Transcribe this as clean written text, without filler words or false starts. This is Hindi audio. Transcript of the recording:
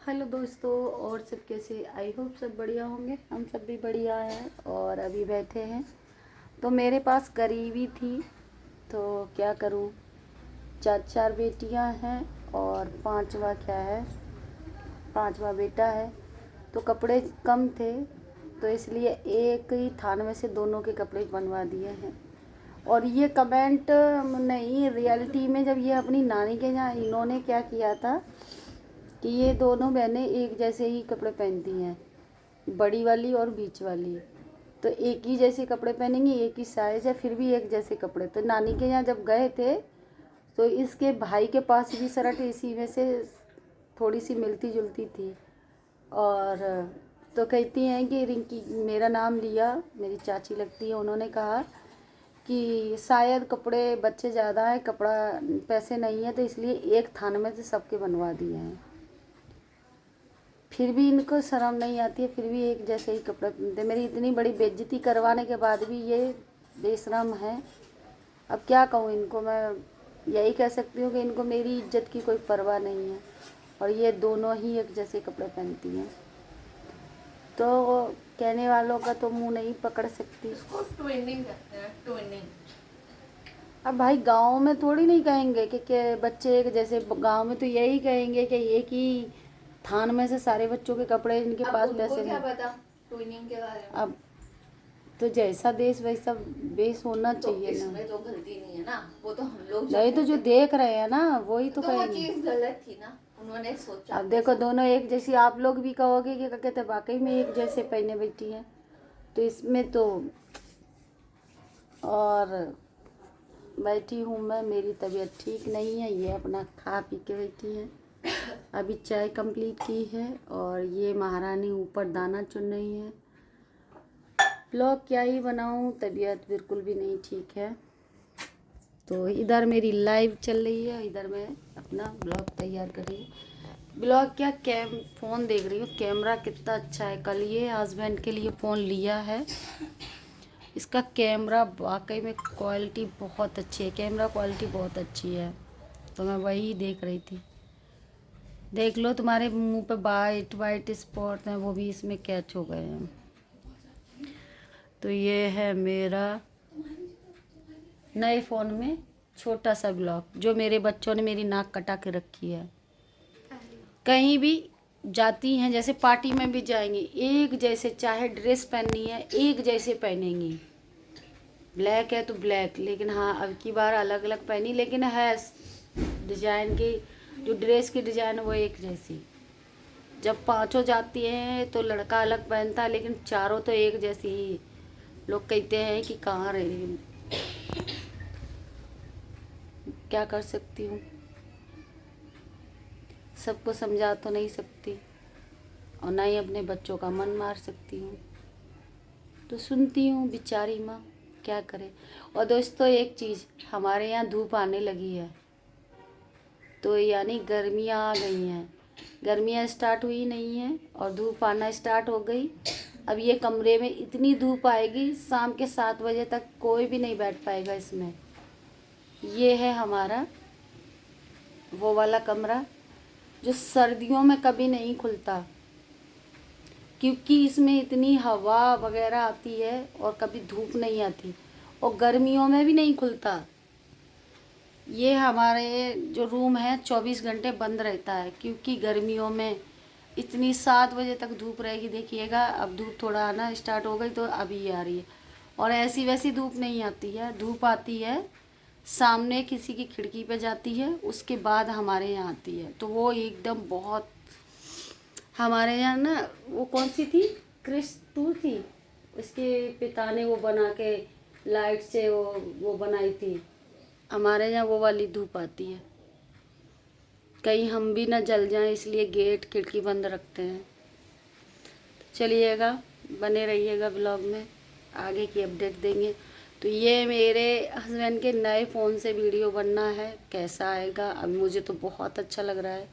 हेलो दोस्तों, और सब कैसे? आई होप सब बढ़िया होंगे। हम सब भी बढ़िया हैं और अभी बैठे हैं। तो मेरे पास गरीबी थी, तो क्या करूं। चार चार बेटियां हैं और पांचवा क्या है, पांचवा बेटा है। तो कपड़े कम थे, तो इसलिए एक ही थान में से दोनों के कपड़े बनवा दिए हैं। और ये कमेंट नहीं, रियलिटी में जब ये अपनी नानी के यहाँ इन्होंने क्या किया था कि ये दोनों बहनें एक जैसे ही कपड़े पहनती हैं, बड़ी वाली और बीच वाली। तो एक ही जैसे कपड़े पहनेंगी, एक ही साइज है, फिर भी एक जैसे कपड़े। तो नानी के यहाँ जब गए थे तो इसके भाई के पास भी शर्ट इसी में से थोड़ी सी मिलती जुलती थी। और तो कहती हैं कि रिंकी, मेरा नाम लिया, मेरी चाची लगती है, उन्होंने कहा कि शायद कपड़े बच्चे ज़्यादा हैं, कपड़ा पैसे नहीं है, तो इसलिए एक थान में से सबके बनवा दिए हैं। फिर भी इनको शर्म नहीं आती है, फिर भी एक जैसे ही कपड़े पहनते। मेरी इतनी बड़ी बेइज्जती करवाने के बाद भी ये बेशरम है। अब क्या कहूँ इनको, मैं यही कह सकती हूँ कि इनको मेरी इज्जत की कोई परवाह नहीं है। और ये दोनों ही एक जैसे कपड़े पहनती हैं, तो कहने वालों का तो मुंह नहीं पकड़ सकती। इसको ट्विनिंग कहते हैं, ट्विनिंग। अब भाई गाँव में थोड़ी नहीं कहेंगे कि बच्चे एक जैसे, गाँव में तो यही कहेंगे कि एक ही थान में से सारे बच्चों के कपड़े इनके पास पैसे क्या नहीं। पता ट्विनिंग के बारे में। अब तो जैसा देश वैसा बेस होना तो चाहिए ना। इसमें तो गलती नहीं है ना, वो तो हम लोग नहीं तो जो देख रहे हैं ना वही तो तो वो कहेंगे। चीज गलत थी ना, उन्होंने सोचा। अब देखो दोनों एक जैसी, आप लोग भी कहोगे कि क्या कहते हैं, वाकई में एक जैसे पहने बैठी हैं। तो इसमें तो और बैठी हूँ मैं, मेरी तबीयत ठीक नहीं है, ये अपना खा पी के बैठी है। अभी चाय कंप्लीट की है और ये महारानी ऊपर दाना चुन रही है। ब्लॉग क्या ही बनाऊँ, तबीयत बिल्कुल भी नहीं ठीक है। तो इधर मेरी लाइव चल रही है, इधर मैं अपना ब्लॉग तैयार कर रही हूँ। ब्लॉग क्या, फ़ोन देख रही हूँ, कैमरा कितना अच्छा है। कल ये हस्बैंड के लिए फ़ोन लिया है, इसका कैमरा वाकई में क्वालिटी बहुत अच्छी है, कैमरा क्वालिटी बहुत अच्छी है। तो मैं वही देख रही थी। देख लो, तुम्हारे मुंह पे वाइट वाइट स्पॉट हैं, वो भी इसमें कैच हो गए हैं। तो ये है मेरा नए फ़ोन में छोटा सा ब्लॉग, जो मेरे बच्चों ने मेरी नाक कटा के रखी है। कहीं भी जाती हैं, जैसे पार्टी में भी जाएंगी, एक जैसे, चाहे ड्रेस पहननी है एक जैसे पहनेंगी। ब्लैक है तो ब्लैक, लेकिन हाँ अब की बार अलग अलग पहनी, लेकिन है डिजाइन की, जो ड्रेस की डिजाइन वो एक जैसी। जब पांचों जाती हैं तो लड़का अलग पहनता है, लेकिन चारों तो एक जैसी ही। लोग कहते हैं कि कहाँ रही हूँ, क्या कर सकती हूँ, सबको समझा तो नहीं सकती और ना ही अपने बच्चों का मन मार सकती हूँ। तो सुनती हूँ बेचारी माँ, क्या करे। और दोस्तों एक चीज़, हमारे यहाँ धूप आने लगी है, तो यानी गर्मियाँ आ गई हैं। गर्मियाँ स्टार्ट हुई नहीं हैं और धूप आना स्टार्ट हो गई। अब ये कमरे में इतनी धूप आएगी, शाम के 7 बजे तक कोई भी नहीं बैठ पाएगा इसमें। ये है हमारा वो वाला कमरा जो सर्दियों में कभी नहीं खुलता, क्योंकि इसमें इतनी हवा वगैरह आती है और कभी धूप नहीं आती, और गर्मियों में भी नहीं खुलता। ये हमारे जो रूम है 24 घंटे बंद रहता है, क्योंकि गर्मियों में इतनी 7 बजे तक धूप रहेगी। देखिएगा अब धूप थोड़ा आना स्टार्ट हो गई, तो अभी ये आ रही है। और ऐसी वैसी धूप नहीं आती है, धूप आती है सामने किसी की खिड़की पे जाती है, उसके बाद हमारे यहाँ आती है। तो वो एकदम बहुत, हमारे यहाँ ना वो कौन सी थी, क्रिस 2 थी, उसके पिता ने वो बना के लाइट से वो बनाई थी। हमारे यहाँ वो वाली धूप आती है, कहीं हम भी ना जल जाएं, इसलिए गेट खिड़की बंद रखते हैं। चलिएगा, बने रहिएगा ब्लॉग में, आगे की अपडेट देंगे। तो ये मेरे हस्बैंड के नए फ़ोन से वीडियो बनना है, कैसा आएगा अब मुझे तो बहुत अच्छा लग रहा है।